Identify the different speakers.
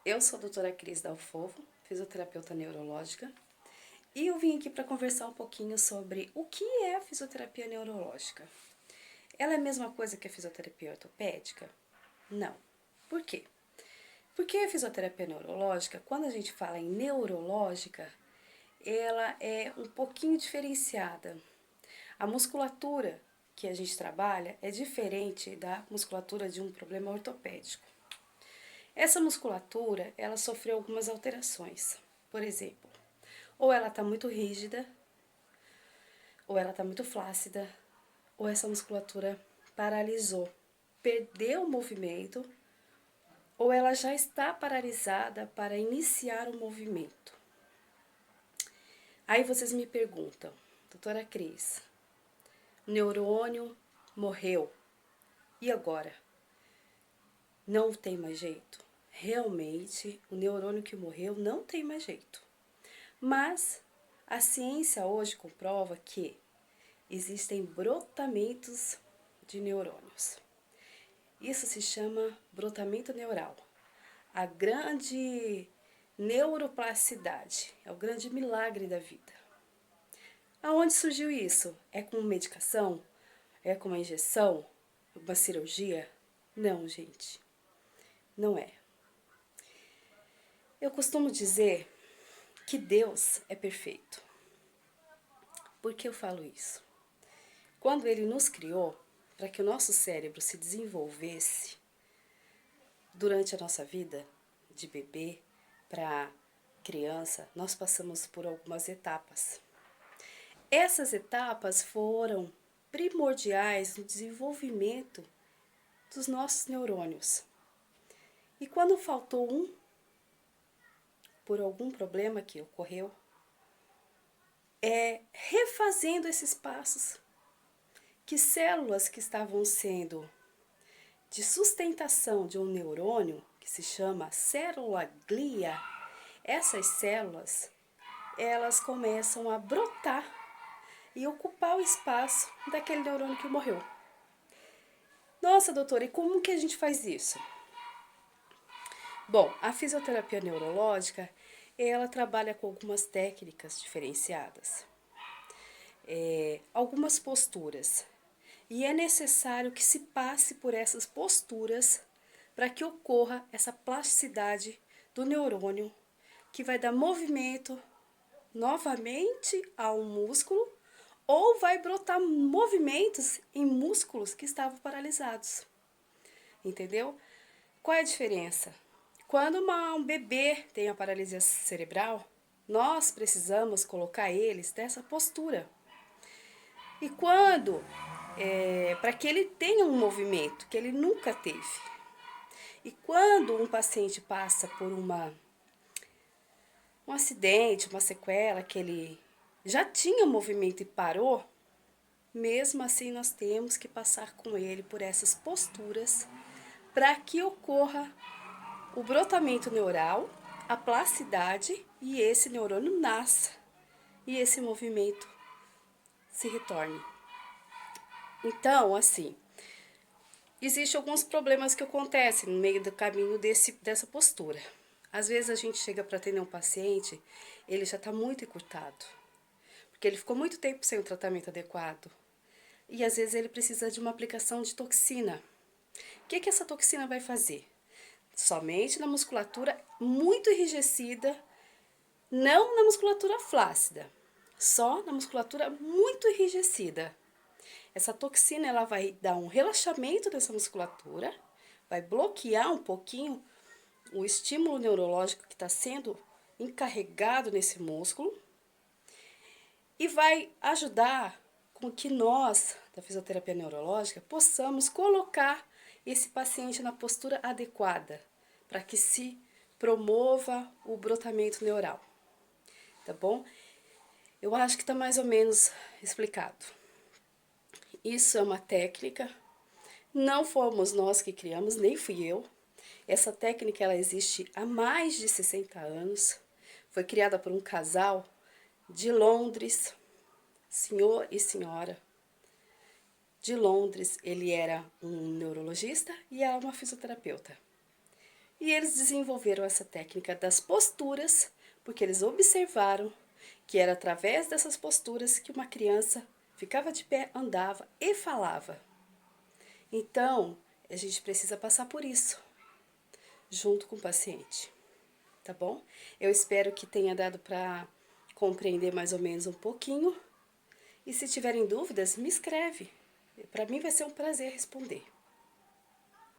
Speaker 1: Eu sou a doutora Cris Dalfovo, fisioterapeuta neurológica, e eu vim aqui para conversar um pouquinho sobre o que é a fisioterapia neurológica. Ela é a mesma coisa que a fisioterapia ortopédica? Não. Por quê? Porque a fisioterapia neurológica, quando a gente fala em neurológica, ela é um pouquinho diferenciada. A musculatura que a gente trabalha é diferente da musculatura de um problema ortopédico. Essa musculatura, ela sofreu algumas alterações. Por exemplo, ou ela está muito rígida, ou ela está muito flácida, ou essa musculatura paralisou, perdeu o movimento, ou ela já está paralisada para iniciar o movimento. Aí vocês me perguntam, doutora Cris, o neurônio morreu, e agora? Não tem mais jeito? Realmente, o neurônio que morreu não tem mais jeito. Mas a ciência hoje comprova que existem brotamentos de neurônios. Isso se chama brotamento neural. A grande neuroplasticidade, é o grande milagre da vida. Aonde surgiu isso? É com medicação? É com uma injeção? Uma cirurgia? Não, gente, não é. Eu costumo dizer que Deus é perfeito. Por que eu falo isso? Quando Ele nos criou, para que o nosso cérebro se desenvolvesse durante a nossa vida, de bebê para criança, nós passamos por algumas etapas. Essas etapas foram primordiais no desenvolvimento dos nossos neurônios. E quando faltou um, por algum problema que ocorreu, refazendo esses passos, que células que estavam sendo de sustentação de um neurônio, que se chama célula glia, essas células, elas começam a brotar e ocupar o espaço daquele neurônio que morreu. Nossa, doutora, e como que a gente faz isso? Bom, a fisioterapia neurológica, ela trabalha com algumas técnicas diferenciadas, algumas posturas. E é necessário que se passe por essas posturas para que ocorra essa plasticidade do neurônio, que vai dar movimento novamente ao músculo ou vai brotar movimentos em músculos que estavam paralisados. Entendeu? Qual é a diferença? Quando um bebê tem a paralisia cerebral, nós precisamos colocar eles dessa postura. E quando, para que ele tenha um movimento que ele nunca teve. E quando um paciente passa por um acidente, uma sequela, que ele já tinha movimento e parou, mesmo assim nós temos que passar com ele por essas posturas para que ocorra o brotamento neural, a plasticidade e esse neurônio nasça e esse movimento se retorne. Então, assim, existem alguns problemas que acontecem no meio do caminho dessa postura. Às vezes a gente chega para atender um paciente, ele já está muito encurtado, porque ele ficou muito tempo sem o tratamento adequado. E às vezes ele precisa de uma aplicação de toxina. O que essa toxina vai fazer? Somente na musculatura muito enrijecida, não na musculatura flácida, só na musculatura muito enrijecida. Essa toxina ela vai dar um relaxamento dessa musculatura, vai bloquear um pouquinho o estímulo neurológico que está sendo encarregado nesse músculo e vai ajudar com que nós, da fisioterapia neurológica, possamos colocar esse paciente na postura adequada para que se promova o brotamento neural, tá bom? Eu acho que está mais ou menos explicado. Isso é uma técnica, não fomos nós que criamos, nem fui eu. Essa técnica ela existe há mais de 60 anos, foi criada por um casal de Londres, senhor e senhora de Londres. Ele era um neurologista e ela uma fisioterapeuta. E eles desenvolveram essa técnica das posturas, porque eles observaram que era através dessas posturas que uma criança ficava de pé, andava e falava. Então, a gente precisa passar por isso, junto com o paciente, tá bom? Eu espero que tenha dado para compreender mais ou menos um pouquinho. E se tiverem dúvidas, me escreve. Para mim vai ser um prazer responder.